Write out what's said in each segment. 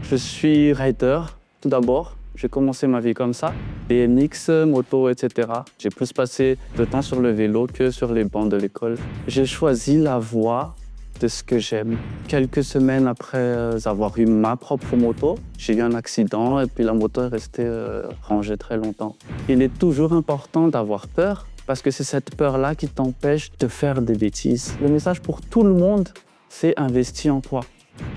Je suis rider, tout d'abord. J'ai commencé ma vie comme ça. BMX, moto, etc. J'ai plus passé de temps sur le vélo que sur les bancs de l'école. J'ai choisi la voie de ce que j'aime. Quelques semaines après avoir eu ma propre moto, j'ai eu un accident et puis la moto est restée rangée très longtemps. Il est toujours important d'avoir peur parce que c'est cette peur-là qui t'empêche de faire des bêtises. Le message pour tout le monde, c'est investir en toi.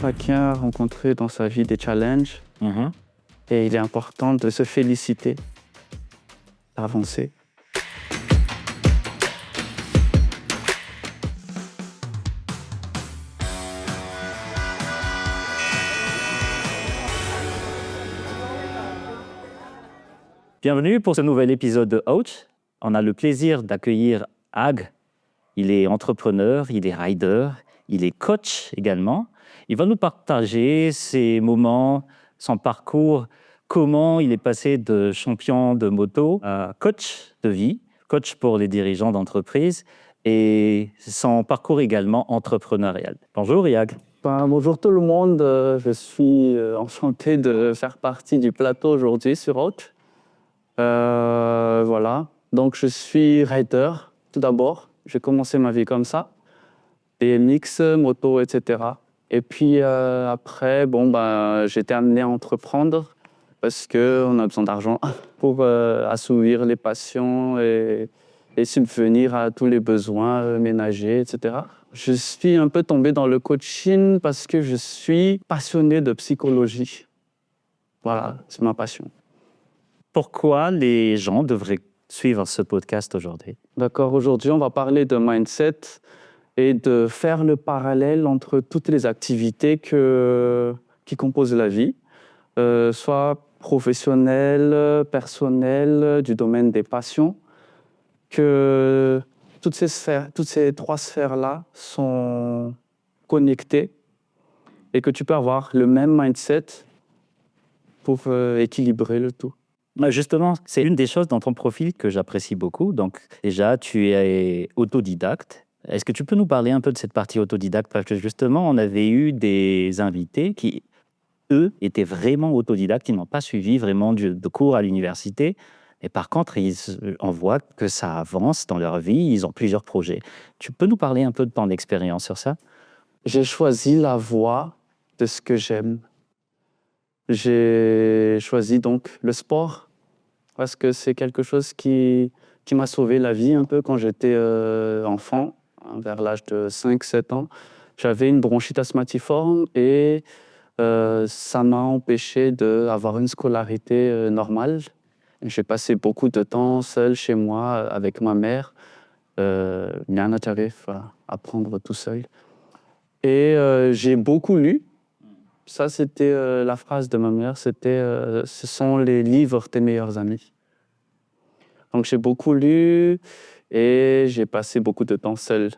Chacun a rencontré dans sa vie des challenges et il est important de se féliciter, d'avancer. Bienvenue pour ce nouvel épisode de Ouch. On a le plaisir d'accueillir Ag. Il est entrepreneur, il est rider, il est coach également. Il va nous partager ses moments, son parcours, comment il est passé de champion de moto à coach de vie, coach pour les dirigeants d'entreprise et son parcours également entrepreneurial. Bonjour Ag. Bonjour tout le monde, je suis enchanté de faire partie du plateau aujourd'hui sur Ouch. Voilà, donc je suis rider tout d'abord. J'ai commencé ma vie comme ça, BMX, moto, etc. Et puis après, j'étais amené à entreprendre parce qu'on a besoin d'argent pour assouvir les passions et subvenir à tous les besoins ménagers, etc. Je suis un peu tombé dans le coaching parce que je suis passionné de psychologie. Voilà, c'est ma passion. Pourquoi les gens devraient suivre ce podcast aujourd'hui? D'accord, aujourd'hui, on va parler de mindset et de faire le parallèle entre toutes les activités qui composent la vie, soit professionnelles, personnelles, du domaine des passions, que toutes ces trois sphères-là sont connectées et que tu peux avoir le même mindset pour équilibrer le tout. Justement, c'est une des choses dans ton profil que j'apprécie beaucoup. Donc déjà, tu es autodidacte. Est-ce que tu peux nous parler un peu de cette partie autodidacte? Parce que justement, on avait eu des invités qui, eux, étaient vraiment autodidactes. Ils n'ont pas suivi vraiment de cours à l'université. Et par contre, on voit que ça avance dans leur vie. Ils ont plusieurs projets. Tu peux nous parler un peu de ton expérience sur ça? J'ai choisi la voie de ce que j'aime. J'ai choisi donc le sport parce que c'est quelque chose qui m'a sauvé la vie un peu quand j'étais enfant, vers l'âge de 5-7 ans. J'avais une bronchite asthmatiforme et ça m'a empêché d'avoir une scolarité normale. J'ai passé beaucoup de temps seul chez moi avec ma mère. Rien n'arrive à apprendre tout seul. Et j'ai beaucoup lu. Ça, c'était la phrase de ma mère, c'était « ce sont les livres tes meilleurs amis ». Donc, j'ai beaucoup lu et j'ai passé beaucoup de temps seul.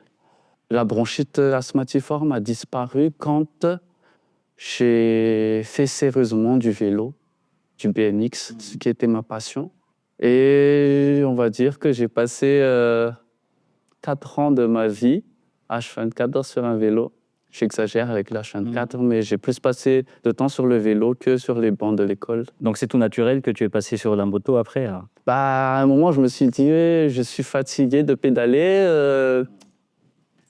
La bronchite asthmatiforme a disparu quand j'ai fait sérieusement du vélo, du BMX, ce qui était ma passion. Et on va dire que j'ai passé 4 ans de ma vie, H24, sur un vélo. J'exagère avec l'H24, mais j'ai plus passé de temps sur le vélo que sur les bancs de l'école. Donc c'est tout naturel que tu es passé sur la moto après? À un moment, je me suis dit, je suis fatigué de pédaler,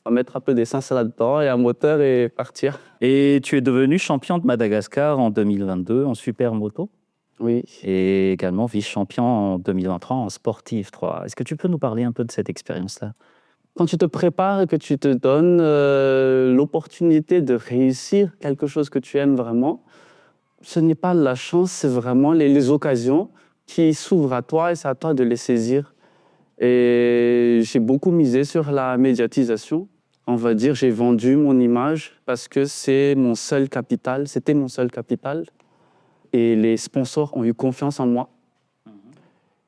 on va mettre un peu d'essence là-dedans et un moteur et partir. Et tu es devenu champion de Madagascar en 2022 en super moto? Oui. Et également vice-champion en 2023 en sportif 3. Est-ce que tu peux nous parler un peu de cette expérience-là? Quand tu te prépares et que tu te donnes l'opportunité de réussir quelque chose que tu aimes vraiment, ce n'est pas la chance, c'est vraiment les occasions qui s'ouvrent à toi et c'est à toi de les saisir. Et j'ai beaucoup misé sur la médiatisation. On va dire, j'ai vendu mon image parce que c'était mon seul capital. Et les sponsors ont eu confiance en moi.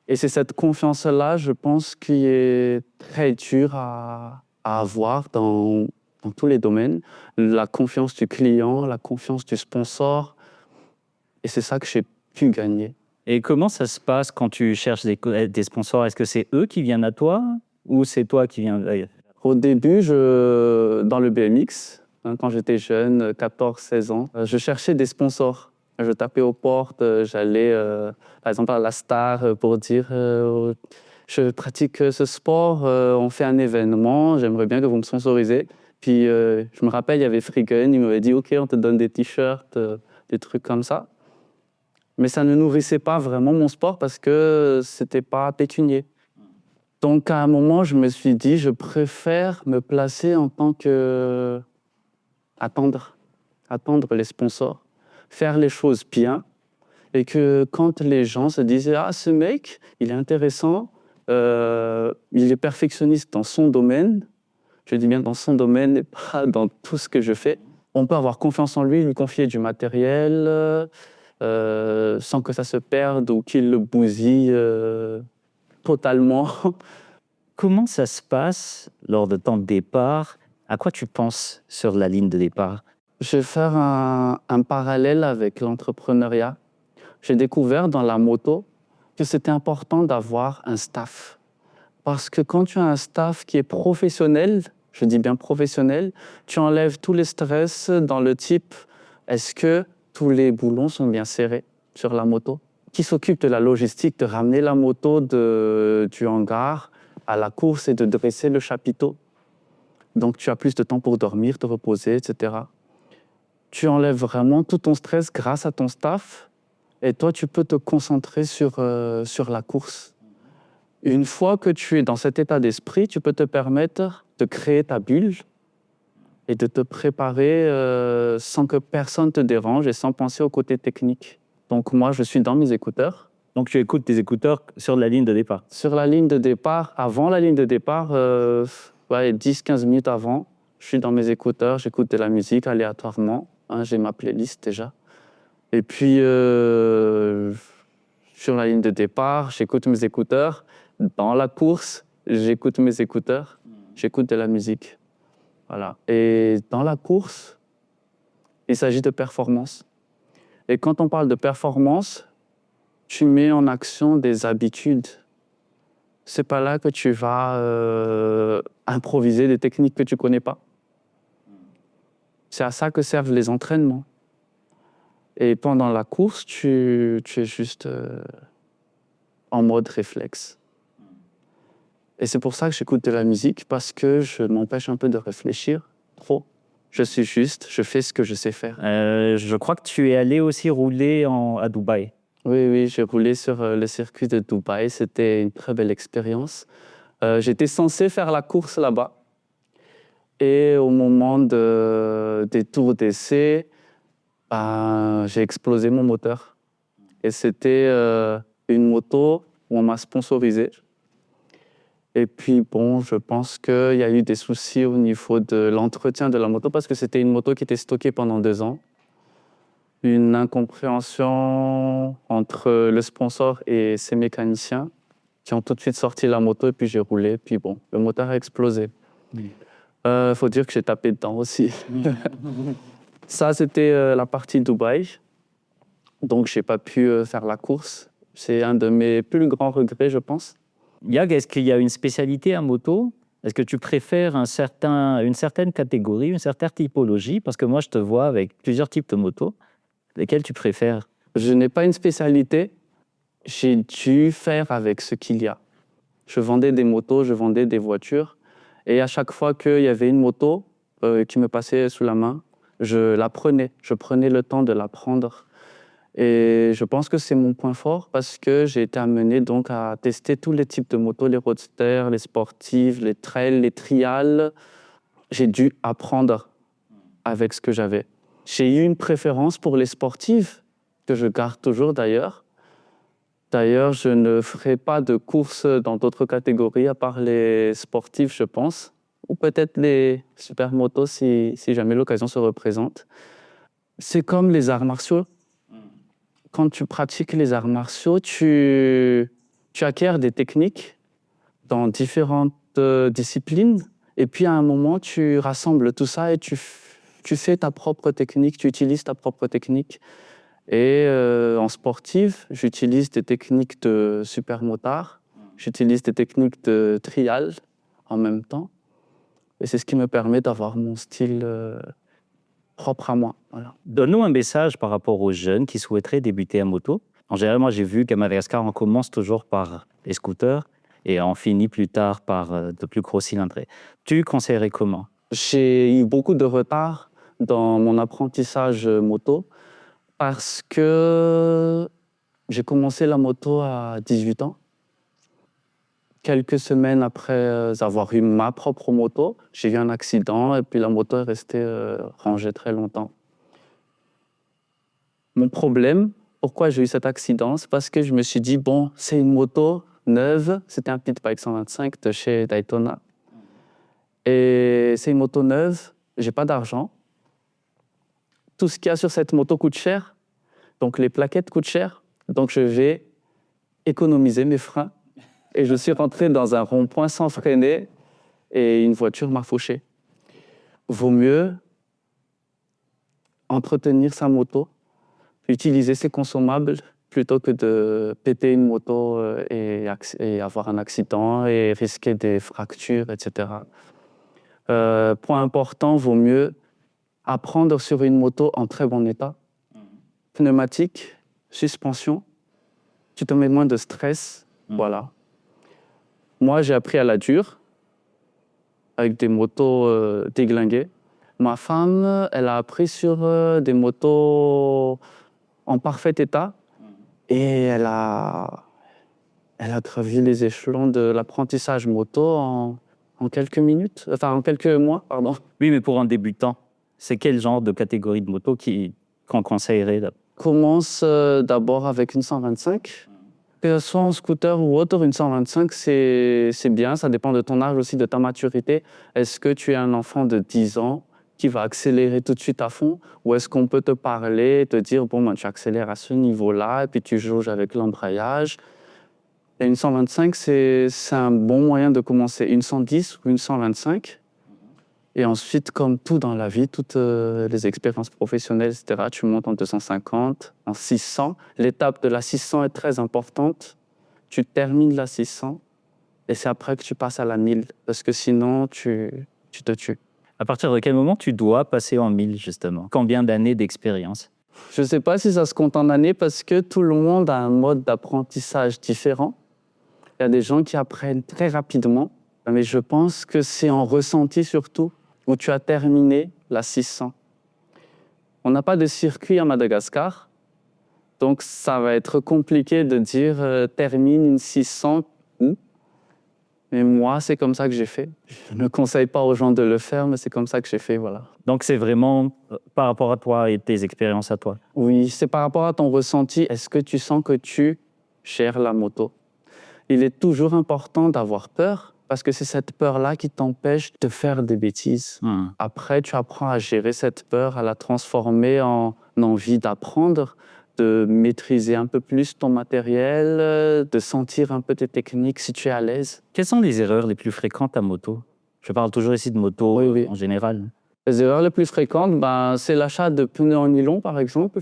Et c'est cette confiance-là, je pense, qui est très dure à avoir dans tous les domaines. La confiance du client, la confiance du sponsor. Et c'est ça que j'ai pu gagner. Et comment ça se passe quand tu cherches des sponsors? Est-ce que c'est eux qui viennent à toi ou c'est toi qui viens? Au début, dans le BMX, quand j'étais jeune, 14-16 ans, je cherchais des sponsors. Je tapais aux portes, j'allais par exemple à la Star pour dire je pratique ce sport, on fait un événement, j'aimerais bien que vous me sponsorisez. Puis je me rappelle, il y avait Freegun, il m'avait dit OK, on te donne des t-shirts, des trucs comme ça. Mais ça ne nourrissait pas vraiment mon sport parce que c'était pas pécunier. Donc à un moment, je me suis dit, je préfère me placer en tant que attendre les sponsors, faire les choses bien, et que quand les gens se disaient ah ce mec, il est intéressant, il est perfectionniste dans son domaine, je dis bien dans son domaine et pas dans tout ce que je fais. On peut avoir confiance en lui, lui confier du matériel sans que ça se perde ou qu'il le bousille totalement. Comment ça se passe lors de ton départ? À quoi tu penses sur la ligne de départ? Je vais faire un parallèle avec l'entrepreneuriat. J'ai découvert dans la moto que c'était important d'avoir un staff. Parce que quand tu as un staff qui est professionnel, je dis bien professionnel, tu enlèves tous les stress dans le type est-ce que tous les boulons sont bien serrés sur la moto? Qui s'occupe de la logistique, de ramener la moto du hangar à la course et de dresser le chapiteau? Donc tu as plus de temps pour dormir, te reposer, etc. Tu enlèves vraiment tout ton stress grâce à ton staff et toi, tu peux te concentrer sur la course. Une fois que tu es dans cet état d'esprit, tu peux te permettre de créer ta bulle et de te préparer sans que personne te dérange et sans penser au côté technique. Donc moi, je suis dans mes écouteurs. Donc tu écoutes tes écouteurs sur la ligne de départ. Sur la ligne de départ, avant la ligne de départ, 10-15 minutes avant, je suis dans mes écouteurs, j'écoute de la musique aléatoirement. J'ai ma playlist déjà. Et puis, sur la ligne de départ, j'écoute mes écouteurs. Dans la course, j'écoute mes écouteurs. J'écoute de la musique. Voilà. Et dans la course, il s'agit de performance. Et quand on parle de performance, tu mets en action des habitudes. C'est pas là que tu vas improviser des techniques que tu connais pas. C'est à ça que servent les entraînements. Et pendant la course, tu es juste en mode réflexe. Et c'est pour ça que j'écoute de la musique, parce que je m'empêche un peu de réfléchir trop. Je suis juste, je fais ce que je sais faire. Je crois que tu es allé aussi rouler à Dubaï. Oui, j'ai roulé sur le circuit de Dubaï. C'était une très belle expérience. J'étais censé faire la course là-bas. Et au moment des tours d'essai, j'ai explosé mon moteur. Et c'était une moto où on m'a sponsorisé. Et puis, bon, je pense qu'il y a eu des soucis au niveau de l'entretien de la moto parce que c'était une moto qui était stockée pendant 2 ans. Une incompréhension entre le sponsor et ses mécaniciens qui ont tout de suite sorti la moto et puis j'ai roulé. Puis bon, le moteur a explosé. Faut dire que j'ai tapé dedans aussi. Ça, c'était la partie Dubaï. Donc, j'ai pas pu faire la course. C'est un de mes plus grands regrets, je pense. Yag, est-ce qu'il y a une spécialité en moto? Est-ce que tu préfères une certaine catégorie, une certaine typologie? Parce que moi, je te vois avec plusieurs types de motos. Lesquelles tu préfères? Je n'ai pas une spécialité. J'ai dû faire avec ce qu'il y a. Je vendais des motos, je vendais des voitures. Et à chaque fois qu'il y avait une moto qui me passait sous la main, je la prenais. Je prenais le temps de la prendre. Et je pense que c'est mon point fort parce que j'ai été amené donc à tester tous les types de motos, les roadsters, les sportives, les trails, les trials. J'ai dû apprendre avec ce que j'avais. J'ai eu une préférence pour les sportives, que je garde toujours d'ailleurs. D'ailleurs, je ne ferai pas de course dans d'autres catégories à part les sportives, je pense. Ou peut-être les supermotos si jamais l'occasion se représente. C'est comme les arts martiaux. Quand tu pratiques les arts martiaux, tu acquiers des techniques dans différentes disciplines. Et puis à un moment, tu rassembles tout ça et tu fais ta propre technique, tu utilises ta propre technique. Et en sportive, j'utilise des techniques de supermotard, j'utilise des techniques de trial en même temps. Et c'est ce qui me permet d'avoir mon style propre à moi. Voilà. Donne-nous un message par rapport aux jeunes qui souhaiteraient débuter en moto. En général, moi, j'ai vu qu'à Madagascar, on commence toujours par les scooters et on finit plus tard par de plus gros cylindrés. Tu conseillerais comment? J'ai eu beaucoup de retard dans mon apprentissage moto parce que j'ai commencé la moto à 18 ans. Quelques semaines après avoir eu ma propre moto, j'ai eu un accident et puis la moto est restée rangée très longtemps. Mon problème, pourquoi j'ai eu cet accident, c'est parce que je me suis dit, bon, c'est une moto neuve, c'était un Pit Bike 125 de chez Daytona. Et c'est une moto neuve, j'ai pas d'argent. Tout ce qu'il y a sur cette moto coûte cher, donc les plaquettes coûtent cher. Donc je vais économiser mes freins. Et je suis rentré dans un rond-point sans freiner et une voiture m'a fauché. Vaut mieux entretenir sa moto, utiliser ses consommables plutôt que de péter une moto et avoir un accident et risquer des fractures, etc. Point important, vaut mieux apprendre sur une moto en très bon état. Pneumatique, suspension, tu te mets moins de stress, voilà. Moi, j'ai appris à la dure, avec des motos déglinguées. Ma femme, elle a appris sur des motos en parfait état et elle a gravi les échelons de l'apprentissage moto en quelques minutes, enfin en quelques mois, pardon. Oui, mais pour un débutant, c'est quel genre de catégorie de moto qu'on conseillerait? Commence d'abord avec une 125. Que ce soit en scooter ou autre, une 125, c'est bien. Ça dépend de ton âge aussi, de ta maturité. Est-ce que tu es un enfant de 10 ans qui va accélérer tout de suite à fond? Ou est-ce qu'on peut te parler, te dire, bon, ben, tu accélères à ce niveau-là, et puis tu jauges avec l'embrayage? Et une 125, c'est un bon moyen de commencer. Une 110 ou une 125. Et ensuite, comme tout dans la vie, toutes les expériences professionnelles, etc., tu montes en 250, en 600. L'étape de la 600 est très importante. Tu termines la 600 et c'est après que tu passes à la 1000 parce que sinon, tu te tues. À partir de quel moment tu dois passer en 1000, justement? Combien d'années d'expérience? Je ne sais pas si ça se compte en années parce que tout le monde a un mode d'apprentissage différent. Il y a des gens qui apprennent très rapidement, mais je pense que c'est en ressenti surtout, où tu as terminé la 600. On n'a pas de circuit à Madagascar, donc ça va être compliqué de dire termine une 600 où. Mais moi, c'est comme ça que j'ai fait. Je ne conseille pas aux gens de le faire, mais c'est comme ça que j'ai fait, voilà. Donc c'est vraiment par rapport à toi et tes expériences à toi? Oui, c'est par rapport à ton ressenti. Est-ce que tu sens que tu gères la moto? Il est toujours important d'avoir peur, parce que c'est cette peur-là qui t'empêche de faire des bêtises. Après, tu apprends à gérer cette peur, à la transformer en envie d'apprendre, de maîtriser un peu plus ton matériel, de sentir un peu tes techniques si tu es à l'aise. Quelles sont les erreurs les plus fréquentes à moto? Je parle toujours ici de moto Oui. en général. Les erreurs les plus fréquentes, c'est l'achat de pneus en nylon, par exemple,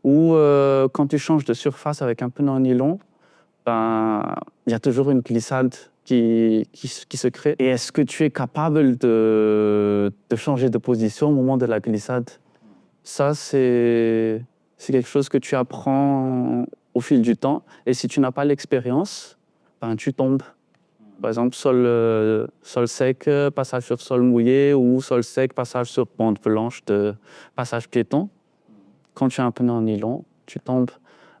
ou quand tu changes de surface avec un pneu en nylon, il y a toujours une glissade qui se crée. Et est-ce que tu es capable de changer de position au moment de la glissade? Ça, c'est quelque chose que tu apprends au fil du temps. Et si tu n'as pas l'expérience, tu tombes. Par exemple, sol sec, passage sur sol mouillé, ou sol sec, passage sur bande blanche de passage piéton. Quand tu as un pneu en nylon, tu tombes.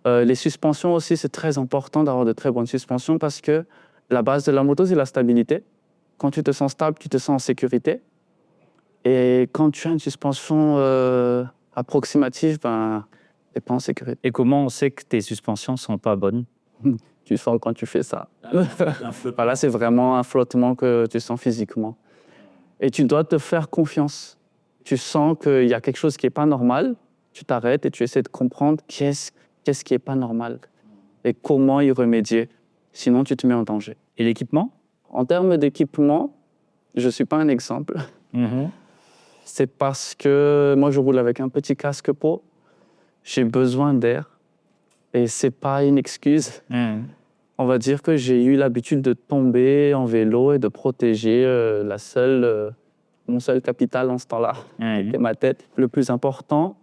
Les suspensions aussi, c'est très important d'avoir de très bonnes suspensions parce que la base de la moto, c'est la stabilité. Quand tu te sens stable, tu te sens en sécurité. Et quand tu as une suspension approximative, tu n'es pas en sécurité. Et comment on sait que tes suspensions ne sont pas bonnes? Tu sens quand tu fais ça. Là, c'est vraiment un flottement que tu sens physiquement. Et tu dois te faire confiance. Tu sens qu'il y a quelque chose qui n'est pas normal, tu t'arrêtes et tu essaies de comprendre qu'est-ce qui n'est pas normal et comment y remédier. Sinon, tu te mets en danger. Et l'équipement? En termes d'équipement, je ne suis pas un exemple. C'est parce que moi, je roule avec un petit casque peau. J'ai besoin d'air. Et ce n'est pas une excuse. On va dire que j'ai eu l'habitude de tomber en vélo et de protéger la seule mon seul capital en ce temps-là. Ouais. C'était ma tête. Le plus important,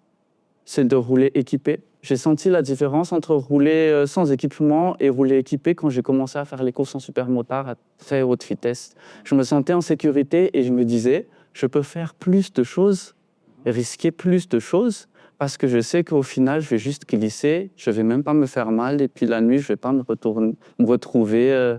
c'est de rouler équipé. J'ai senti la différence entre rouler sans équipement et rouler équipé quand j'ai commencé à faire les courses en supermotard à très haute vitesse. Je me sentais en sécurité et je me disais, je peux faire plus de choses, risquer plus de choses, parce que je sais qu'au final, je vais juste glisser, je ne vais même pas me faire mal, et puis la nuit, je ne vais pas me retrouver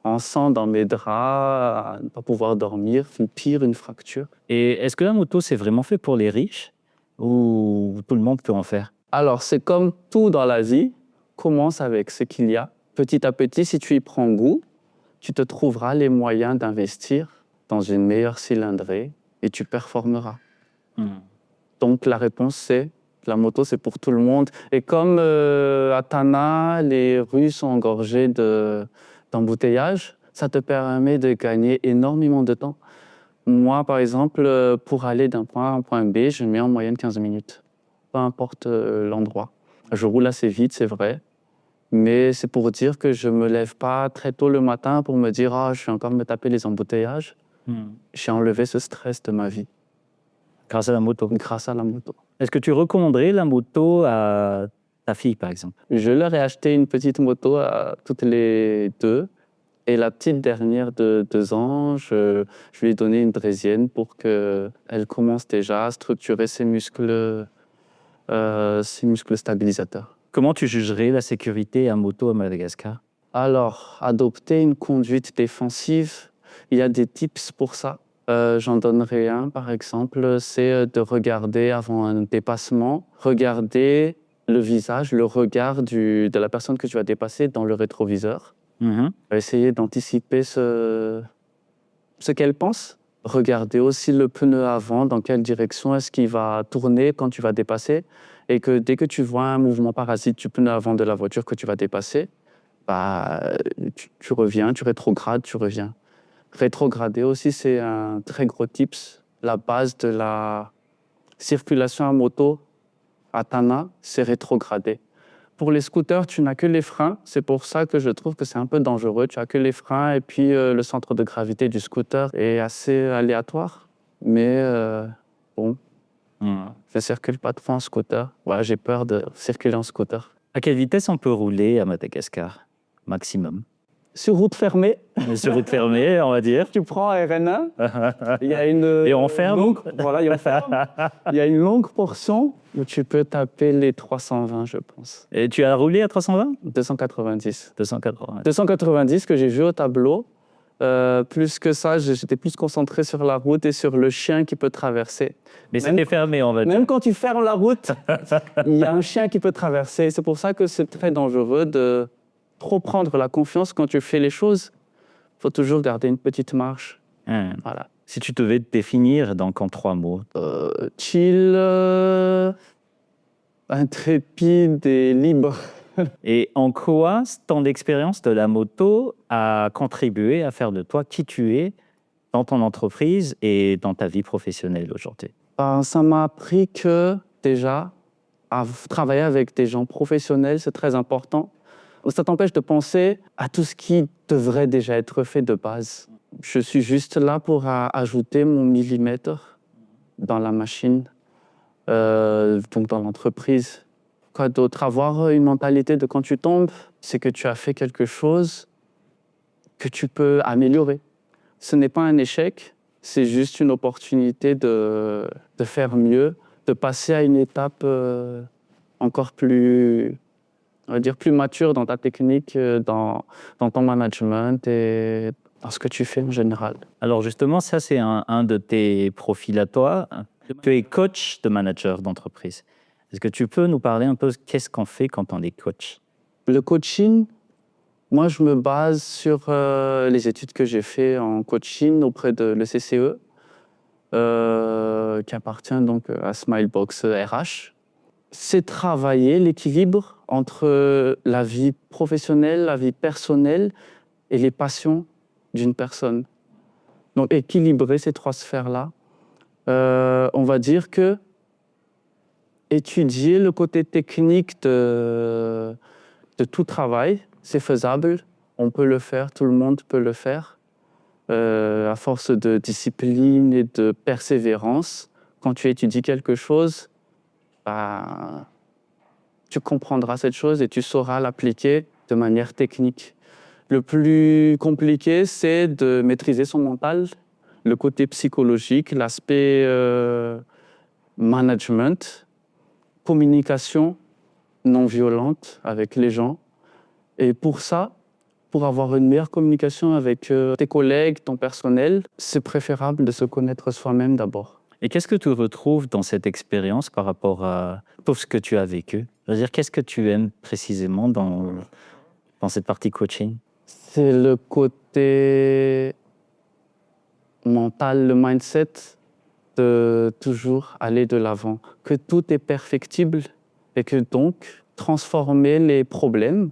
en sang dans mes draps, à ne pas pouvoir dormir, pire, une fracture. Et est-ce que la moto, c'est vraiment fait pour les riches ou tout le monde peut en faire? Alors, c'est comme tout dans la vie, commence avec ce qu'il y a. Petit à petit, si tu y prends goût, tu te trouveras les moyens d'investir dans une meilleure cylindrée et tu performeras. Donc, la réponse, c'est la moto, c'est pour tout le monde. Et comme à Tana, les rues sont engorgées d'embouteillages, ça te permet de gagner énormément de temps. Moi, par exemple, pour aller d'un point A à un point B, je mets en moyenne 15 minutes. Peu importe l'endroit. Je roule assez vite, c'est vrai, mais c'est pour dire que je ne me lève pas très tôt le matin pour me dire « Ah, je vais encore me taper les embouteillages ». J'ai enlevé ce stress de ma vie. Grâce à la moto. Grâce à la moto. Est-ce que tu recommanderais la moto à ta fille, par exemple? Je leur ai acheté une petite moto à toutes les deux. Et la petite dernière de 2 ans, je lui ai donné une draisienne pour qu'elle commence déjà à structurer ses muscles stabilisateurs. Comment tu jugerais la sécurité à moto à Madagascar? Alors, adopter une conduite défensive, il y a des tips pour ça. J'en donnerai un, par exemple, c'est de regarder avant un dépassement, regarder le visage, le regard de la personne que tu vas dépasser dans le rétroviseur. Essayer d'anticiper ce qu'elle pense. Regarder aussi le pneu avant, dans quelle direction est-ce qu'il va tourner quand tu vas dépasser. Et que dès que tu vois un mouvement parasite du pneu avant de la voiture que tu vas dépasser, tu reviens, tu rétrogrades, tu reviens. Rétrograder aussi, c'est un très gros tips. La base de la circulation à moto à Tana, c'est rétrograder. Pour les scooters, tu n'as que les freins. C'est pour ça que je trouve que c'est un peu dangereux. Tu n'as que les freins et puis le centre de gravité du scooter est assez aléatoire. Mais bon, je ne circule pas trop en scooter. Ouais, j'ai peur de circuler en scooter. À quelle vitesse on peut rouler à Madagascar, maximum? Sur route fermée. Sur route fermée, on va dire. Tu prends RN1. Il y a une Et on ferme. Voilà, et on ferme. Il y a une longue portion où tu peux taper les 320, je pense. Et tu as roulé à 320? 290. 280. 290 que j'ai vu au tableau. Plus que ça, j'étais plus concentré sur la route et sur le chien qui peut traverser. Mais c'était fermé, on va dire. Même quand tu fermes la route, il y a un chien qui peut traverser. C'est pour ça que c'est très dangereux de trop prendre la confiance quand tu fais les choses. Il faut toujours garder une petite marche. Voilà. Si tu devais te définir donc en 3 mots. Chill, intrépide et libre. Et en quoi ton expérience de la moto a contribué à faire de toi qui tu es dans ton entreprise et dans ta vie professionnelle aujourd'hui? Ça m'a appris que déjà, à travailler avec des gens professionnels, c'est très important. Ça t'empêche de penser à tout ce qui devrait déjà être fait de base. Je suis juste là pour ajouter mon millimètre dans la machine, donc dans l'entreprise. Quoi d'autre? Avoir une mentalité de quand tu tombes, c'est que tu as fait quelque chose que tu peux améliorer. Ce n'est pas un échec, c'est juste une opportunité de faire mieux, de passer à une étape encore plus, on va dire, plus mature dans ta technique, dans ton management et dans ce que tu fais en général. Alors justement, ça c'est un de tes profils à toi. Tu es coach de manager d'entreprise. Est-ce que tu peux nous parler un peu qu'est-ce qu'on fait quand on est coach? Le coaching, moi je me base sur les études que j'ai faites en coaching auprès de l'ECCE, qui appartient donc à Smilebox RH. C'est travailler l'équilibre entre la vie professionnelle, la vie personnelle et les passions d'une personne. Donc équilibrer ces 3 sphères-là. On va dire que étudier le côté technique de tout travail, c'est faisable, on peut le faire, tout le monde peut le faire. À force de discipline et de persévérance, quand tu étudies quelque chose, bah, tu comprendras cette chose et tu sauras l'appliquer de manière technique. Le plus compliqué, c'est de maîtriser son mental, le côté psychologique, l'aspect management, communication non violente avec les gens. Et pour ça, pour avoir une meilleure communication avec tes collègues, ton personnel, c'est préférable de se connaître soi-même d'abord. Et qu'est-ce que tu retrouves dans cette expérience par rapport à tout ce que tu as vécu? Je veux dire, qu'est-ce que tu aimes précisément dans cette partie coaching? C'est le côté mental, le mindset de toujours aller de l'avant, que tout est perfectible et que donc transformer les problèmes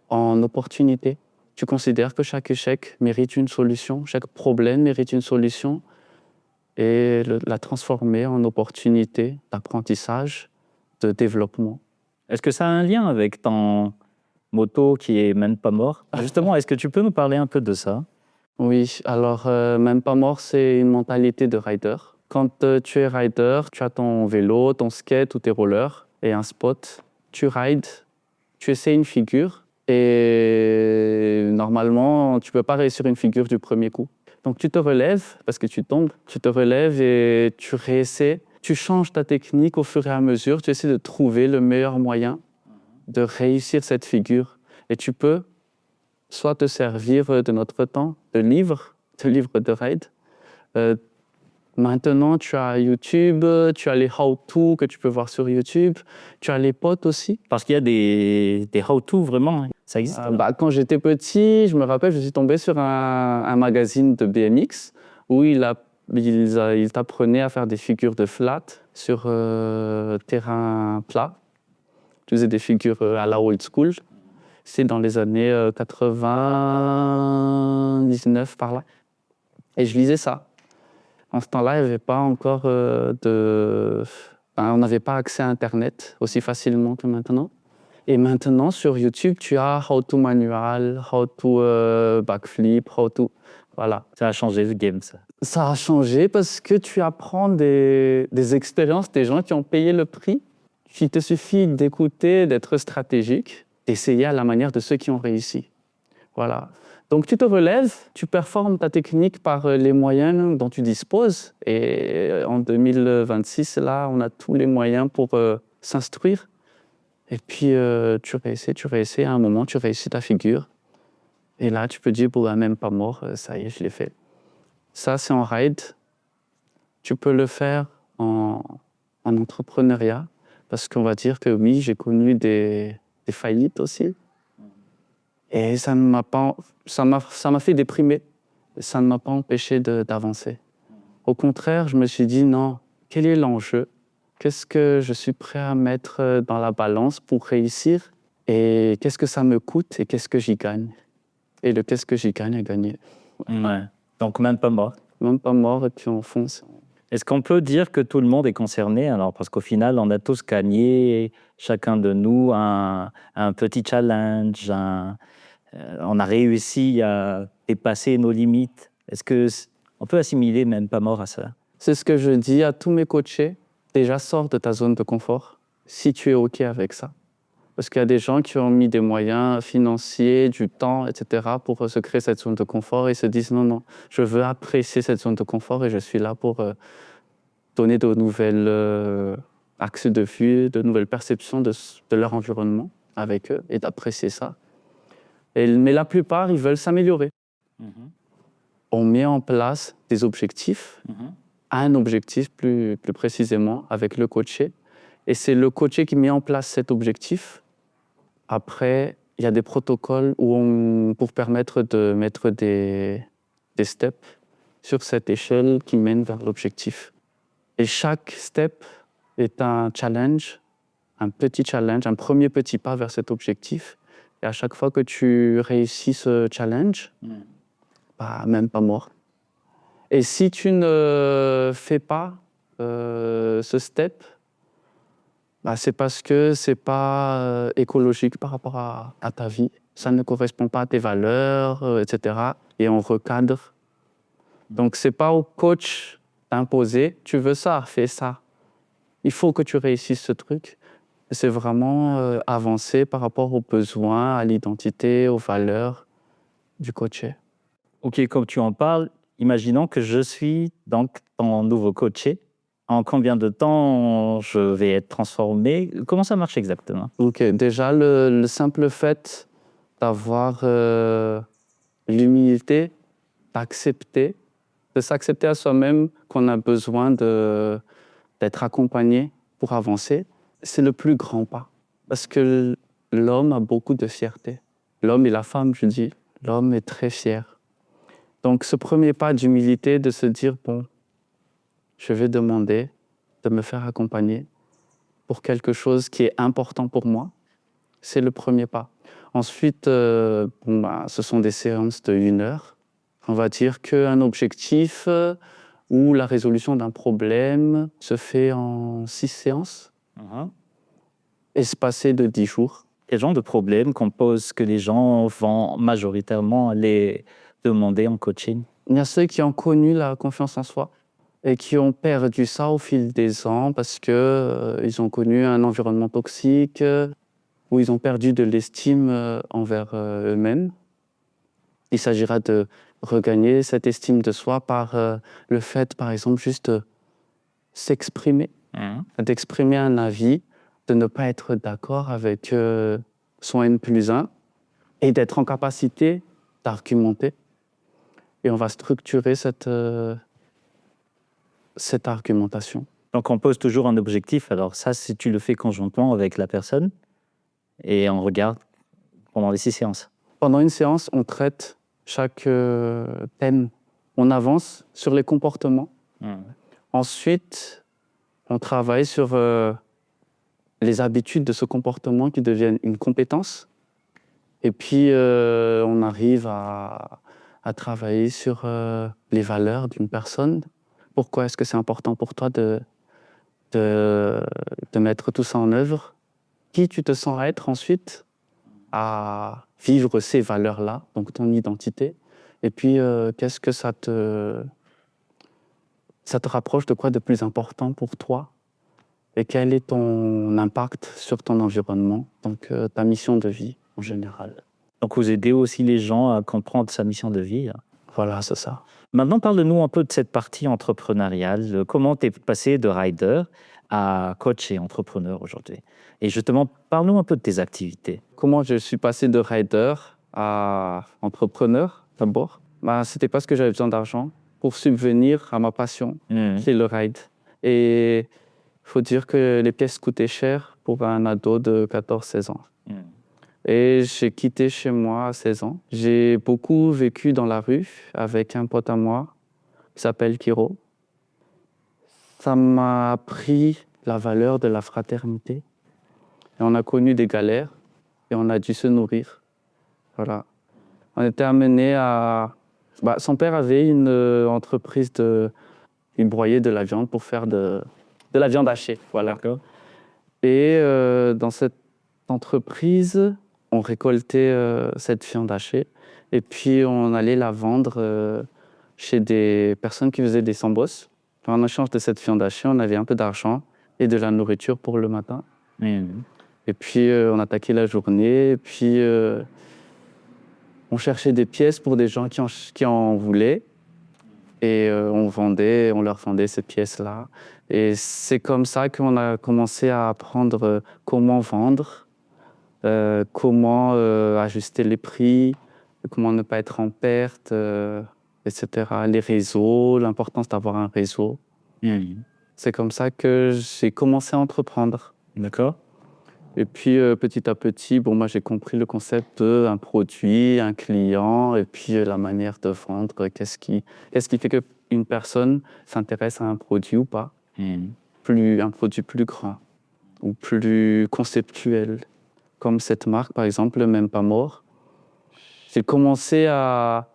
en opportunités. Tu considères que chaque échec mérite une solution, chaque problème mérite une solution et la transformer en opportunité d'apprentissage, de développement. Est-ce que ça a un lien avec ton moto qui est même pas mort? Justement, est-ce que tu peux nous parler un peu de ça? Oui, alors même pas mort, c'est une mentalité de rider. Quand tu es rider, tu as ton vélo, ton skate ou tes rollers et un spot. Tu rides, tu essaies une figure et normalement, tu ne peux pas réussir une figure du premier coup. Donc tu te relèves parce que tu tombes, tu te relèves et tu réessaies. Tu changes ta technique au fur et à mesure, tu essaies de trouver le meilleur moyen de réussir cette figure. Et tu peux soit te servir de notre temps, de livres de ride. Maintenant, tu as YouTube, tu as les how-to que tu peux voir sur YouTube, tu as les potes aussi. Parce qu'il y a des how-to vraiment, hein. Ça existe? Quand j'étais petit, je me rappelle, je suis tombé sur un magazine de BMX où il t'apprenait à faire des figures de flat sur terrain plat. Tu faisais des figures à la old school. C'est dans les années 99 par là. Et je lisais ça. En ce temps-là, il n'y avait pas encore on n'avait pas accès à Internet aussi facilement que maintenant. Et maintenant, sur YouTube, tu as how to manual, how to backflip, how to... Voilà. Ça a changé le game, ça. Ça a changé parce que tu apprends des expériences des gens qui ont payé le prix. Il te suffit d'écouter, d'être stratégique, d'essayer à la manière de ceux qui ont réussi. Voilà. Donc tu te relèves, tu performes ta technique par les moyens dont tu disposes. Et en 2026, là, on a tous les moyens pour s'instruire. Et puis tu réessais, à un moment, tu réussis ta figure. Et là, tu peux dire, même pas mort, ça y est, je l'ai fait. Ça, c'est en ride. Tu peux le faire en entrepreneuriat. Parce qu'on va dire que oui, j'ai connu des faillites aussi. Et ça m'a fait déprimer. Ça ne m'a pas empêché d'avancer. Au contraire, je me suis dit, non, quel est l'enjeu? Qu'est-ce que je suis prêt à mettre dans la balance pour réussir? Et qu'est-ce que ça me coûte et qu'est-ce que j'y gagne? Et le qu'est-ce que j'y gagne à gagner. Ouais. Donc même pas mort. Même pas mort et puis on fonce. Est-ce qu'on peut dire que tout le monde est concerné? Alors, parce qu'au final, on a tous gagné, chacun de nous, un petit challenge, on a réussi à dépasser nos limites. Est-ce qu'on peut assimiler même pas mort à ça? C'est ce que je dis à tous mes coachés. Déjà, sors de ta zone de confort, si tu es OK avec ça. Parce qu'il y a des gens qui ont mis des moyens financiers, du temps, etc. pour se créer cette zone de confort et se disent non, je veux apprécier cette zone de confort et je suis là pour donner de nouvelles axes de vue, de nouvelles perceptions de leur environnement avec eux et d'apprécier ça. Mais la plupart, ils veulent s'améliorer. On met en place des objectifs, un objectif plus précisément avec le coaché. Et c'est le coaché qui met en place cet objectif. Après, il y a des protocoles pour permettre de mettre des steps sur cette échelle qui mène vers l'objectif. Et chaque step est un challenge, un petit challenge, un premier petit pas vers cet objectif. Et à chaque fois que tu réussis ce challenge, même pas mort. Et si tu ne fais pas ce step, c'est parce que c'est pas écologique par rapport à ta vie. Ça ne correspond pas à tes valeurs, etc. Et on recadre Donc, ce n'est pas au coach d'imposer, tu veux ça, fais ça. Il faut que tu réussisses ce truc. C'est vraiment avancer par rapport aux besoins, à l'identité, aux valeurs du coaché. Ok, comme tu en parles, imaginons que je suis donc ton nouveau coaché. En combien de temps je vais être transformé? Comment ça marche exactement? Ok, déjà, le simple fait d'avoir l'humilité, d'accepter, de s'accepter à soi-même qu'on a besoin d'être accompagné pour avancer, c'est le plus grand pas. Parce que l'homme a beaucoup de fierté. L'homme et la femme, je dis, l'homme est très fier. Donc ce premier pas d'humilité, de se dire, bon, je vais demander de me faire accompagner pour quelque chose qui est important pour moi, c'est le premier pas. Ensuite, ce sont des séances de 1 heure. On va dire qu'un objectif ou la résolution d'un problème se fait en 6 séances, espacées de 10 jours. Quel genre de problèmes qu'on pose que les gens vont majoritairement les demander en coaching? Il y a ceux qui ont connu la confiance en soi et qui ont perdu ça au fil des ans parce qu'ils ont connu un environnement toxique où ils ont perdu de l'estime envers eux-mêmes. Il s'agira de regagner cette estime de soi par le fait, par exemple, juste s'exprimer, d'exprimer un avis, de ne pas être d'accord avec son N+1 et d'être en capacité d'argumenter. Et on va structurer cette argumentation. Donc on pose toujours un objectif. Alors ça, si tu le fais conjointement avec la personne et on regarde pendant les 6 séances. Pendant une séance, on traite chaque thème. On avance sur les comportements. Ensuite, on travaille sur les habitudes de ce comportement qui deviennent une compétence. Et puis, on arrive à travailler sur les valeurs d'une personne. Pourquoi est-ce que c'est important pour toi de mettre tout ça en œuvre? Qui tu te sens être ensuite à vivre ces valeurs-là, donc ton identité. Et puis, qu'est-ce que ça te rapproche de quoi de plus important pour toi? Et quel est ton impact sur ton environnement, donc ta mission de vie en général? Donc vous aidez aussi les gens à comprendre sa mission de vie. Voilà, c'est ça. Maintenant, parle-nous un peu de cette partie entrepreneuriale. Comment tu es passé de rider à coach et entrepreneur aujourd'hui? Et justement, parle-nous un peu de tes activités. Comment je suis passé de rider à entrepreneur d'abord? C'était parce que j'avais besoin d'argent pour subvenir à ma passion, c'est le ride. Et il faut dire que les pièces coûtaient cher pour un ado de 14-16 ans. Et j'ai quitté chez moi à 16 ans. J'ai beaucoup vécu dans la rue avec un pote à moi qui s'appelle Kiro. Ça m'a appris la valeur de la fraternité. Et on a connu des galères et on a dû se nourrir. Voilà. On était amené à... son père avait une entreprise il broyait de la viande pour faire de la viande hachée. Voilà. D'accord. Et dans cette entreprise, on récoltait cette viande hachée et puis on allait la vendre chez des personnes qui faisaient des sambos. En échange de cette viande hachée, on avait un peu d'argent et de la nourriture pour le matin. Et puis on attaquait la journée et puis on cherchait des pièces pour des gens qui en voulaient et on leur vendait ces pièces-là. Et c'est comme ça qu'on a commencé à apprendre comment vendre, comment ajuster les prix, comment ne pas être en perte, etc. Les réseaux, l'importance d'avoir un réseau. C'est comme ça que j'ai commencé à entreprendre. D'accord. Et puis petit à petit, moi j'ai compris le concept d'un produit, un client, et puis la manière de vendre. Qu'est-ce qui fait qu'une personne s'intéresse à un produit ou pas? Un produit plus grand ou plus conceptuel. Comme cette marque, par exemple, le Même pas mort. J'ai commencé à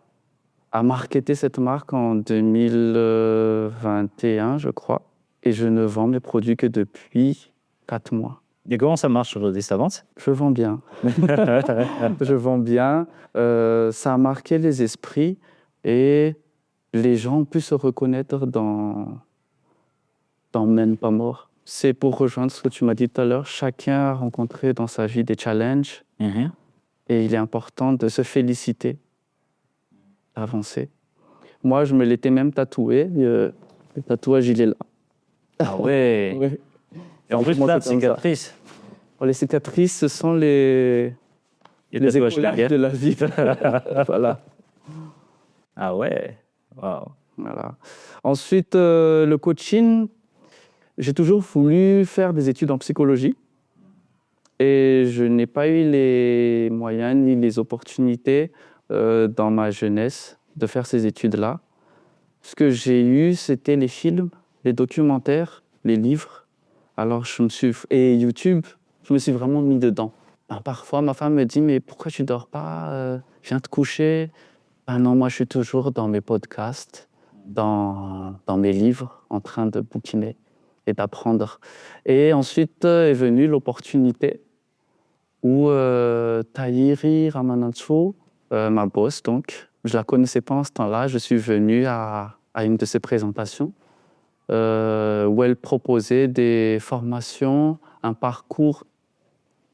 marketer cette marque en 2021, je crois. Et je ne vends mes produits que depuis 4 mois. Et comment ça marche aujourd'hui? Ça avance? Je vends bien. Je vends bien. Ça a marqué les esprits et les gens ont pu se reconnaître dans Mène pas mort. C'est pour rejoindre ce que tu m'as dit tout à l'heure. Chacun a rencontré dans sa vie des challenges et il est important de se féliciter, d'avancer. Moi, je me l'étais même tatoué. Le tatouage, il est là. Ah ouais. Ouais. Et en plus, Comment là, de c'est comme ça? cicatrices. Les cicatrices, ce sont les tatouages écolages de la vie. Voilà. Ah ouais. Waouh. Voilà. Ensuite, le coaching, j'ai toujours voulu faire des études en psychologie et je n'ai pas eu les moyens ni les opportunités dans ma jeunesse de faire ces études-là. Ce que j'ai eu, c'était les films, les documentaires, les livres. Alors, et YouTube, je me suis vraiment mis dedans. Parfois, ma femme me dit « Mais pourquoi tu dors pas viens te coucher ?» Non, moi, je suis toujours dans mes podcasts, dans mes livres, en train de bouquiner et d'apprendre. Et ensuite est venue l'opportunité où Tahiri Ramanantsoa, ma boss, donc, je ne la connaissais pas en ce temps-là, je suis venu à une de ses présentations où elle proposait des formations, un parcours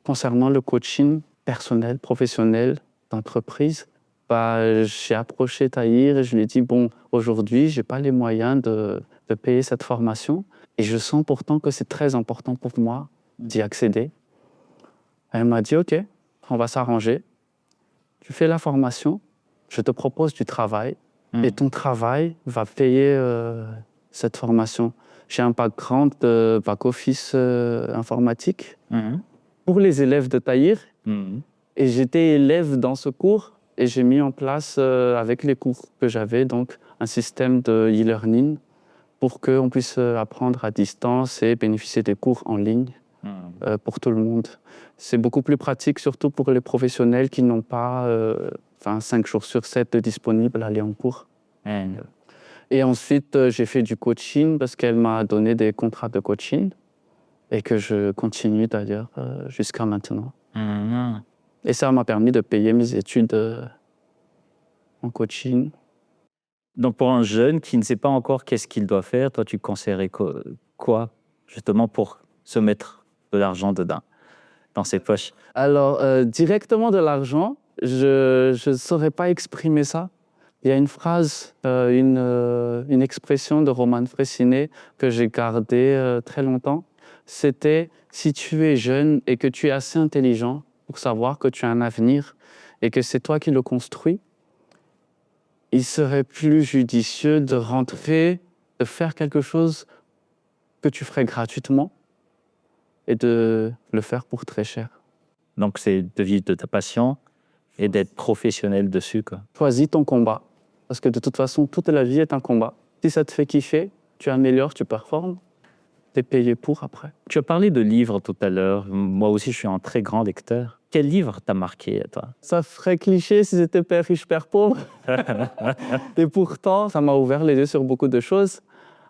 concernant le coaching personnel, professionnel, d'entreprise. J'ai approché Tahir et je lui ai dit « Bon, aujourd'hui, je n'ai pas les moyens de payer cette formation et je sens pourtant que c'est très important pour moi d'y accéder. » Elle m'a dit « Ok, on va s'arranger. Tu fais la formation, je te propose du travail et ton travail va payer cette formation. » J'ai un background de back-office informatique pour les élèves de Tahir et j'étais élève dans ce cours. Et j'ai mis en place, avec les cours que j'avais, donc un système de e-learning pour qu'on puisse apprendre à distance et bénéficier des cours en ligne pour tout le monde. C'est beaucoup plus pratique, surtout pour les professionnels qui n'ont pas 5 jours sur 7 disponibles à aller en cours. Et ensuite, j'ai fait du coaching parce qu'elle m'a donné des contrats de coaching et que je continue d'ailleurs jusqu'à maintenant. Et ça m'a permis de payer mes études en coaching. Donc, pour un jeune qui ne sait pas encore qu'est-ce qu'il doit faire, toi, tu conseillerais quoi, justement, pour se mettre de l'argent dedans, dans ses poches? Alors, directement de l'argent, je ne saurais pas exprimer ça. Il y a une phrase, une expression de Roman Frécinet que j'ai gardée très longtemps. C'était « Si tu es jeune et que tu es assez intelligent pour savoir que tu as un avenir et que c'est toi qui le construis, il serait plus judicieux de rentrer, de faire quelque chose que tu ferais gratuitement et de le faire pour très cher. » Donc, c'est de vivre de ta passion et d'être professionnel dessus, quoi. Choisis ton combat, parce que de toute façon, toute la vie est un combat. Si ça te fait kiffer, tu améliores, tu performes, tu es payé pour après. Tu as parlé de livres tout à l'heure. Moi aussi, je suis un très grand lecteur. Quel livre t'a marqué, toi? Ça ferait cliché si c'était Père riche, Père pauvre. Et pourtant, ça m'a ouvert les yeux sur beaucoup de choses.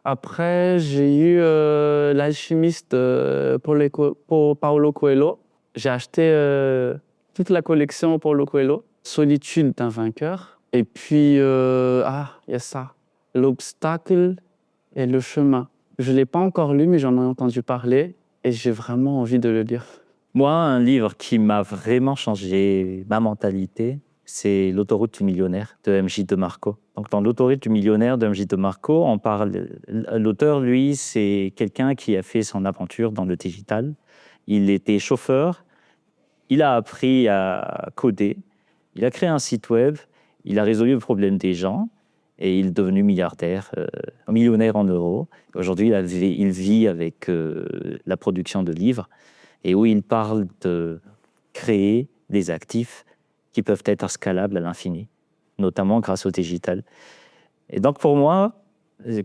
Après, j'ai eu L'Alchimiste pour Paulo Coelho. J'ai acheté toute la collection Paulo Coelho. Solitude d'un vainqueur. Et puis, il y a ça. L'obstacle et le chemin. Je ne l'ai pas encore lu, mais j'en ai entendu parler et j'ai vraiment envie de le lire. Moi, un livre qui m'a vraiment changé ma mentalité, c'est L'autoroute du millionnaire de M.J. DeMarco. Donc, dans L'autoroute du millionnaire de M.J. DeMarco, on parle. L'auteur, lui, c'est quelqu'un qui a fait son aventure dans le digital. Il était chauffeur, il a appris à coder, il a créé un site web, il a résolu le problème des gens et il est devenu milliardaire, millionnaire en euros. Aujourd'hui, il vit avec la production de livres et où il parle de créer des actifs qui peuvent être scalables à l'infini, notamment grâce au digital. Et donc, pour moi,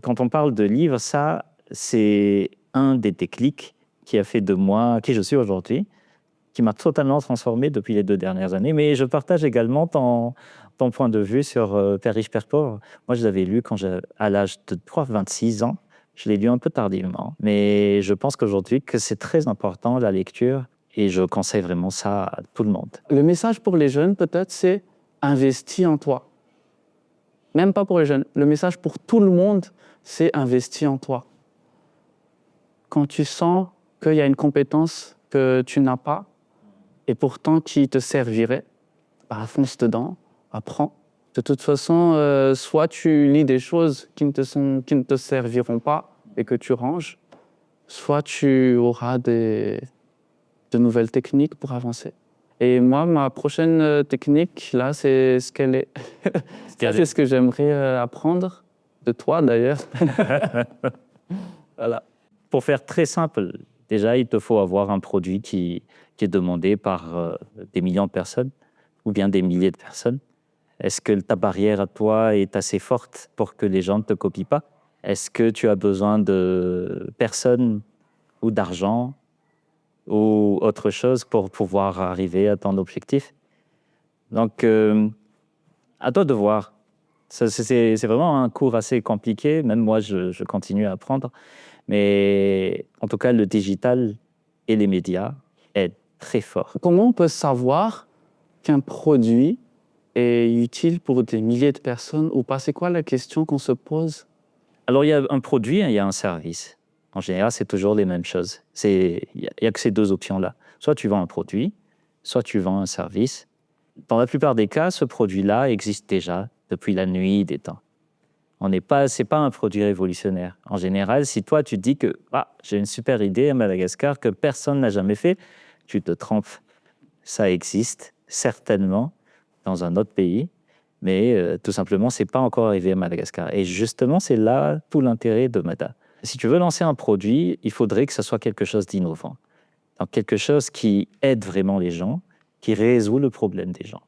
quand on parle de livres, ça, c'est un des déclics qui a fait de moi qui je suis aujourd'hui, qui m'a totalement transformé depuis les 2 dernières années. Mais je partage également ton point de vue sur Père riche, Père pauvre. Moi, je l'avais lu à l'âge de 26 ans. Je l'ai lu un peu tardivement. Mais je pense qu'aujourd'hui, que c'est très important, la lecture. Et je conseille vraiment ça à tout le monde. Le message pour les jeunes, peut-être, c'est « investis en toi ». même pas pour les jeunes, le message pour tout le monde, c'est investir en toi. Quand tu sens qu'il y a une compétence que tu n'as pas et pourtant qui te servirait, bah, fonce dedans, apprends. De toute façon, soit tu lis des choses qui ne te serviront pas et que tu ranges, soit tu auras de nouvelles techniques pour avancer. Et moi, ma prochaine technique, là, c'est ce qu'elle est. C'est ce que j'aimerais apprendre de toi, d'ailleurs. Voilà. Pour faire très simple, déjà, il te faut avoir un produit qui est demandé par des millions de personnes ou bien des milliers de personnes. Est-ce que ta barrière à toi est assez forte pour que les gens ne te copient pas? Est-ce que tu as besoin de personnes ou d'argent ou autre chose pour pouvoir arriver à ton objectif? Donc, à toi de voir. C'est vraiment un cours assez compliqué. Même moi, je continue à apprendre. Mais en tout cas, le digital et les médias aident très fort. Comment on peut savoir qu'un produit est utile pour des milliers de personnes ou pas? C'est quoi la question qu'on se pose? Alors, il y a un produit et il y a un service. En général, c'est toujours les mêmes choses. Il n'y a que ces deux options-là. Soit tu vends un produit, soit tu vends un service. Dans la plupart des cas, ce produit-là existe déjà depuis la nuit des temps. C'est pas un produit révolutionnaire. En général, si toi, tu dis que j'ai une super idée à Madagascar que personne n'a jamais fait, tu te trompes. Ça existe certainement dans un autre pays, mais tout simplement, c'est pas encore arrivé à Madagascar. Et justement, c'est là tout l'intérêt de Mada. Si tu veux lancer un produit, il faudrait que ça soit quelque chose d'innovant. Donc, quelque chose qui aide vraiment les gens, qui résout le problème des gens.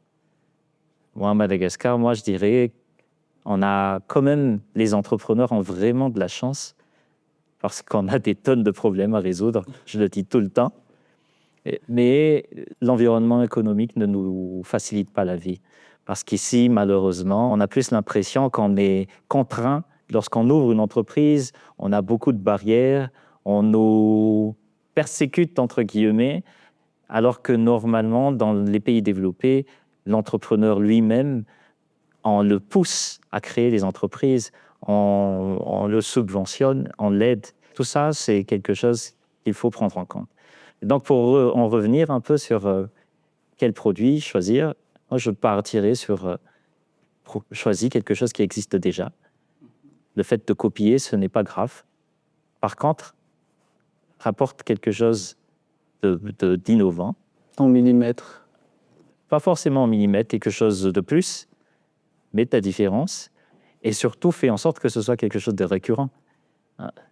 Moi, à Madagascar, je dirais, on a quand même, les entrepreneurs ont vraiment de la chance parce qu'on a des tonnes de problèmes à résoudre, je le dis tout le temps. Mais l'environnement économique ne nous facilite pas la vie. Parce qu'ici, malheureusement, on a plus l'impression qu'on est contraint. Lorsqu'on ouvre une entreprise, on a beaucoup de barrières, on nous persécute, entre guillemets, alors que normalement, dans les pays développés, l'entrepreneur lui-même, on le pousse à créer des entreprises, on le subventionne, on l'aide. Tout ça, c'est quelque chose qu'il faut prendre en compte. Et donc, pour en revenir un peu sur quel produit choisir, moi, je partirais sur choisir quelque chose qui existe déjà. Le fait de copier, ce n'est pas grave. Par contre, rapporte quelque chose d'innovant. En millimètres. Pas forcément en millimètres, quelque chose de plus, mais ta différence. Et surtout, fais en sorte que ce soit quelque chose de récurrent.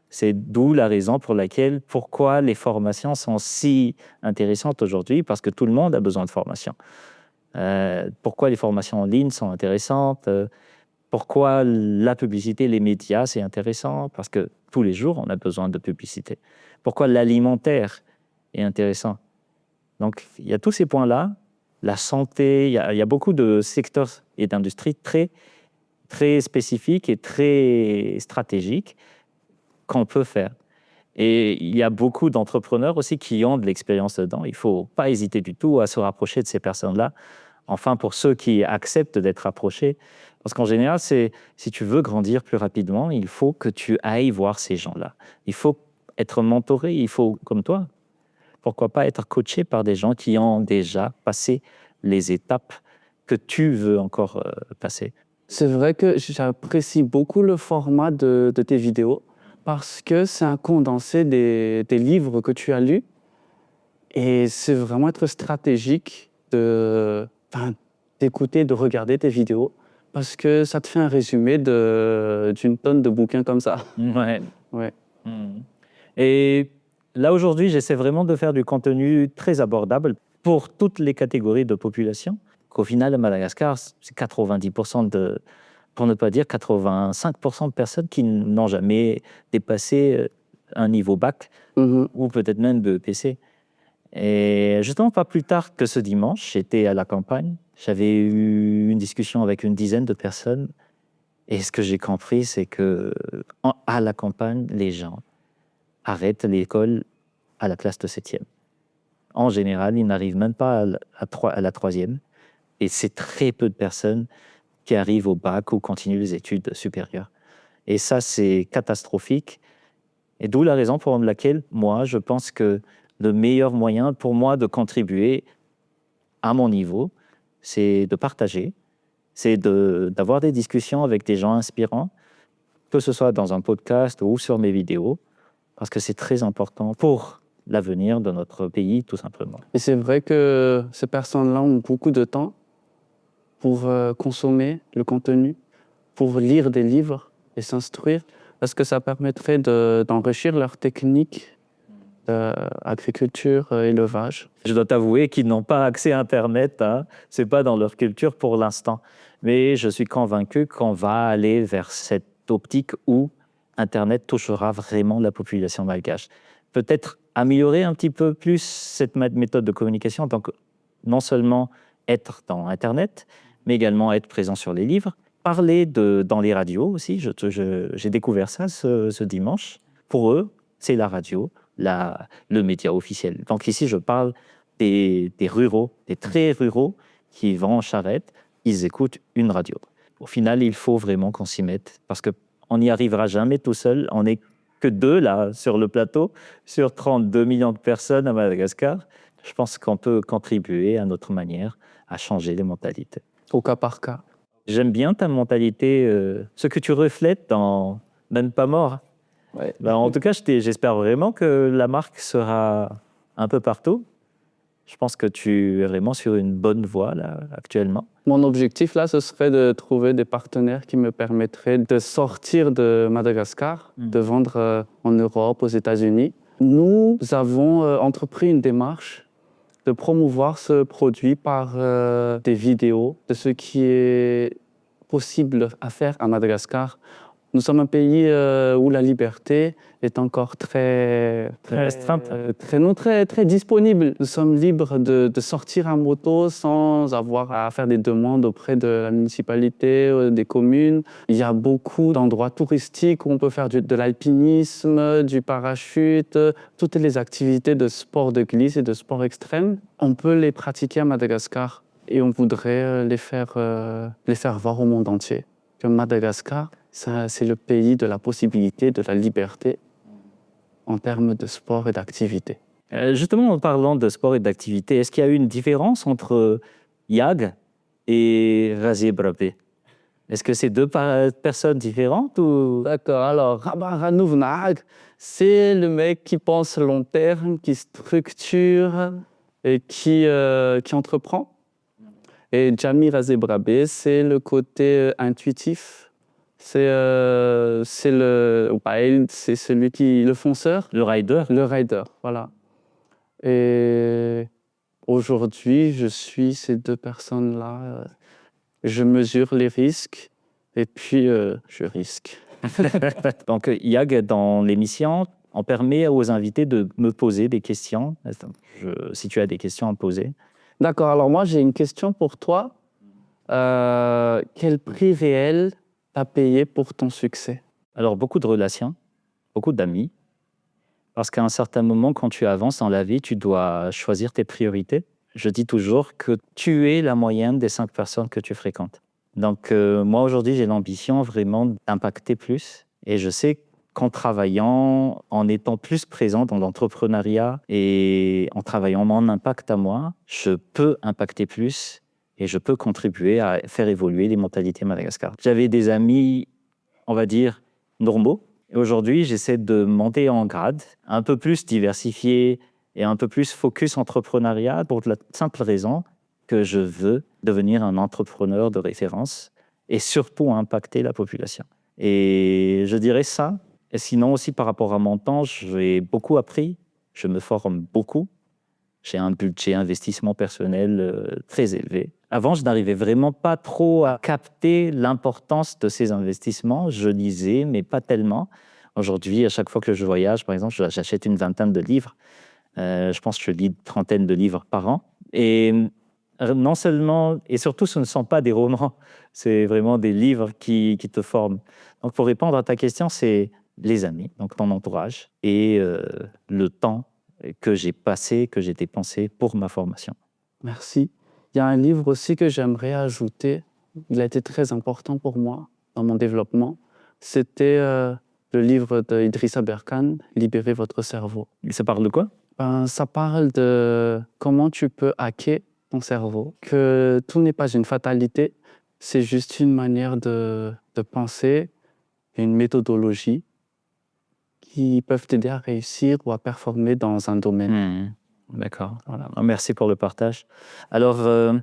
C'est d'où la raison pourquoi les formations sont si intéressantes aujourd'hui, parce que tout le monde a besoin de formation. Pourquoi les formations en ligne sont intéressantes, pourquoi la publicité, les médias, c'est intéressant, parce que tous les jours, on a besoin de publicité. Pourquoi l'alimentaire est intéressant. Donc, il y a tous ces points-là. La santé, il y a beaucoup de secteurs et d'industries très, très spécifiques et très stratégiques qu'on peut faire. Et il y a beaucoup d'entrepreneurs aussi qui ont de l'expérience dedans. Il ne faut pas hésiter du tout à se rapprocher de ces personnes-là. Enfin, pour ceux qui acceptent d'être approchés. Parce qu'en général, si tu veux grandir plus rapidement, il faut que tu ailles voir ces gens-là. Il faut être mentoré, il faut, comme toi, pourquoi pas être coaché par des gens qui ont déjà passé les étapes que tu veux encore passer. C'est vrai que j'apprécie beaucoup le format de tes vidéos parce que c'est un condensé des livres que tu as lus et c'est vraiment être stratégique d'écouter, de regarder tes vidéos parce que ça te fait un résumé d'une tonne de bouquins comme ça. Ouais. Ouais. Et là, aujourd'hui, j'essaie vraiment de faire du contenu très abordable pour toutes les catégories de population. Qu'au final, à Madagascar, c'est 90% pour ne pas dire 85% de personnes qui n'ont jamais dépassé un niveau bac ou peut-être même BEPC. Et justement, pas plus tard que ce dimanche, j'étais à la campagne. J'avais eu une discussion avec une dizaine de personnes. Et ce que j'ai compris, c'est qu'à la campagne, les gens arrêtent l'école à la classe de 7e. En général, ils n'arrivent même pas à la 3e. Et c'est très peu de personnes qui arrivent au bac ou continuent les études supérieures. Et ça, c'est catastrophique. Et d'où la raison pour laquelle, moi, je pense que le meilleur moyen pour moi de contribuer à mon niveau, c'est de partager, c'est d'avoir des discussions avec des gens inspirants, que ce soit dans un podcast ou sur mes vidéos, parce que c'est très important pour l'avenir de notre pays, tout simplement. Et c'est vrai que ces personnes-là ont beaucoup de temps pour consommer le contenu, pour lire des livres et s'instruire, parce que ça permettrait d'enrichir leur technique d'agriculture, élevage. Je dois t'avouer qu'ils n'ont pas accès à Internet, hein. Ce n'est pas dans leur culture pour l'instant. Mais je suis convaincu qu'on va aller vers cette optique où Internet touchera vraiment la population malgache. Peut-être améliorer un petit peu plus cette méthode de communication, donc non seulement être dans Internet, mais également être présent sur les livres, parler dans les radios aussi. J'ai découvert ça ce dimanche. Pour eux, c'est la radio, le média officiel. Donc ici, je parle des ruraux, des très ruraux qui vont en charrette, ils écoutent une radio. Au final, il faut vraiment qu'on s'y mette parce qu'on n'y arrivera jamais tout seul. On n'est que 2 là sur le plateau, sur 32 millions de personnes à Madagascar. Je pense qu'on peut contribuer à notre manière à changer les mentalités. Au cas par cas. J'aime bien ta mentalité, ce que tu reflètes dans Même pas mort. Ouais. En tout cas, j'espère vraiment que la marque sera un peu partout. Je pense que tu es vraiment sur une bonne voie là, actuellement. Mon objectif, là, ce serait de trouver des partenaires qui me permettraient de sortir de Madagascar, de vendre en Europe, aux États-Unis. Nous avons entrepris une démarche de promouvoir ce produit par des vidéos de ce qui est possible à faire à Madagascar. Nous sommes un pays où la liberté est encore très restreinte. Très disponible. Nous sommes libres de sortir en moto sans avoir à faire des demandes auprès de la municipalité, des communes. Il y a beaucoup d'endroits touristiques où on peut faire de l'alpinisme, du parachute, toutes les activités de sport de glisse et de sport extrême. On peut les pratiquer à Madagascar et on voudrait les faire voir au monde entier. Que Madagascar, c'est le pays de la possibilité, de la liberté en termes de sport et d'activité. Justement, en parlant de sport et d'activité, est-ce qu'il y a eu une différence entre Yag et Razé Brabé? Est-ce que c'est 2 personnes différentes ou... D'accord, alors Rabaranouvnag, c'est le mec qui pense long terme, qui structure et qui entreprend. Et Jami Razé Brabé, c'est le côté intuitif. C'est celui le fonceur. Le rider. Le rider, voilà. Et aujourd'hui, je suis ces 2 personnes-là. Je mesure les risques et puis je risque. Donc, Yag, dans l'émission, on permet aux invités de me poser des questions. Si tu as des questions à me poser. D'accord, alors moi, j'ai une question pour toi. Quel prix réel t'as payé pour ton succès? Alors, beaucoup de relations, beaucoup d'amis. Parce qu'à un certain moment, quand tu avances dans la vie, tu dois choisir tes priorités. Je dis toujours que tu es la moyenne des 5 personnes que tu fréquentes. Donc, moi, aujourd'hui, j'ai l'ambition vraiment d'impacter plus. Et je sais qu'en travaillant, en étant plus présent dans l'entrepreneuriat et en travaillant mon impact à moi, je peux impacter plus et je peux contribuer à faire évoluer les mentalités à Madagascar. J'avais des amis, on va dire, normaux. Et aujourd'hui, j'essaie de monter en grade, un peu plus diversifié et un peu plus focus entrepreneuriat pour la simple raison que je veux devenir un entrepreneur de référence et surtout impacter la population. Et je dirais ça. Et sinon aussi par rapport à mon temps, j'ai beaucoup appris, je me forme beaucoup. J'ai un budget investissement personnel très élevé. Avant, je n'arrivais vraiment pas trop à capter l'importance de ces investissements. Je lisais, mais pas tellement. Aujourd'hui, à chaque fois que je voyage, par exemple, j'achète une vingtaine de livres. Je pense que je lis une trentaine de livres par an. Et non seulement, et surtout, ce ne sont pas des romans, c'est vraiment des livres qui te forment. Donc, pour répondre à ta question, c'est les amis, donc ton entourage, et le temps que j'ai passé, que j'ai dépensé pour ma formation. Merci. Il y a un livre aussi que j'aimerais ajouter il a été très important pour moi dans mon développement. C'était le livre d'Idrissa Berkane, Libérez votre cerveau. Ça parle de quoi? Ça parle de comment tu peux hacker ton cerveau, que tout n'est pas une fatalité, c'est juste une manière de penser, une méthodologie qui peuvent t'aider à réussir ou à performer dans un domaine. D'accord. Voilà. Merci pour le partage. Alors,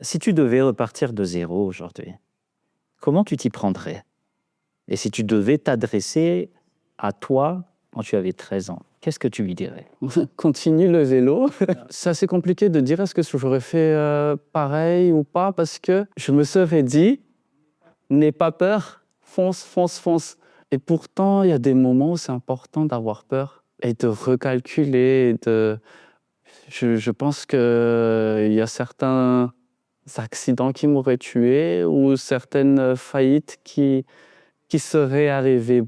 si tu devais repartir de zéro aujourd'hui, comment tu t'y prendrais? Et si tu devais t'adresser à toi quand tu avais 13 ans, qu'est-ce que tu lui dirais? Continue le vélo. C'est assez compliqué de dire est-ce que j'aurais fait pareil ou pas, parce que je me serais dit, n'aie pas peur, fonce, fonce, fonce. Et pourtant, il y a des moments où c'est important d'avoir peur et de recalculer. Je pense qu'il y a certains accidents qui m'auraient tué ou certaines faillites qui seraient arrivées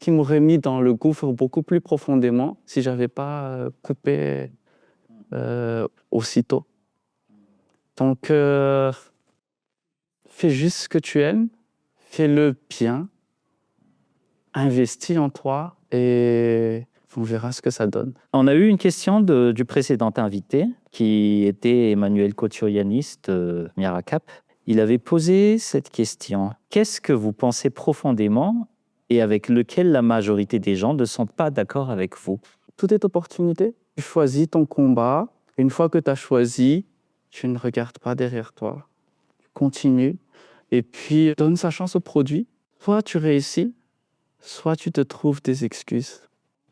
qui m'auraient mis dans le gouffre beaucoup plus profondément si je n'avais pas coupé aussitôt. Donc, fais juste ce que tu aimes, fais-le bien, investis en toi et on verra ce que ça donne. On a eu une question du précédent invité, qui était Emmanuel Couture-Yanis de Miracap. Il avait posé cette question. Qu'est-ce que vous pensez profondément et avec lequel la majorité des gens ne sont pas d'accord avec vous? Tout est opportunité. Tu choisis ton combat. Une fois que tu as choisi, tu ne regardes pas derrière toi. Tu continues et puis donne sa chance au produit. Soit tu réussis, soit tu te trouves des excuses.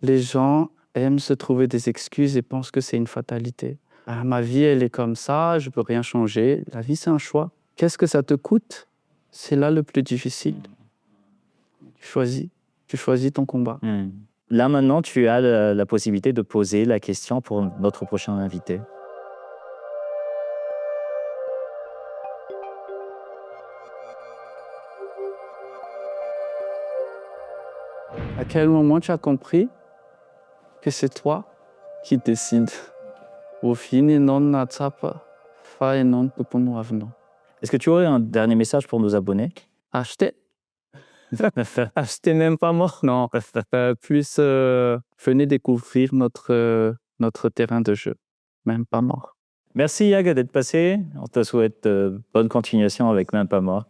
Les gens aiment se trouver des excuses et pensent que c'est une fatalité. Ah, ma vie, elle est comme ça, je ne peux rien changer. La vie, c'est un choix. Qu'est-ce que ça te coûte? C'est là le plus difficile. Tu choisis ton combat. Là, maintenant, tu as la possibilité de poser la question pour notre prochain invité. À quel moment tu as compris que c'est toi qui décides? Est-ce que tu aurais un dernier message pour nos abonnés? Achetez. Achetez même pas mort, non. Plus venez découvrir notre terrain de jeu, même pas mort. Merci Yag d'être passé. On te souhaite bonne continuation avec Même pas mort.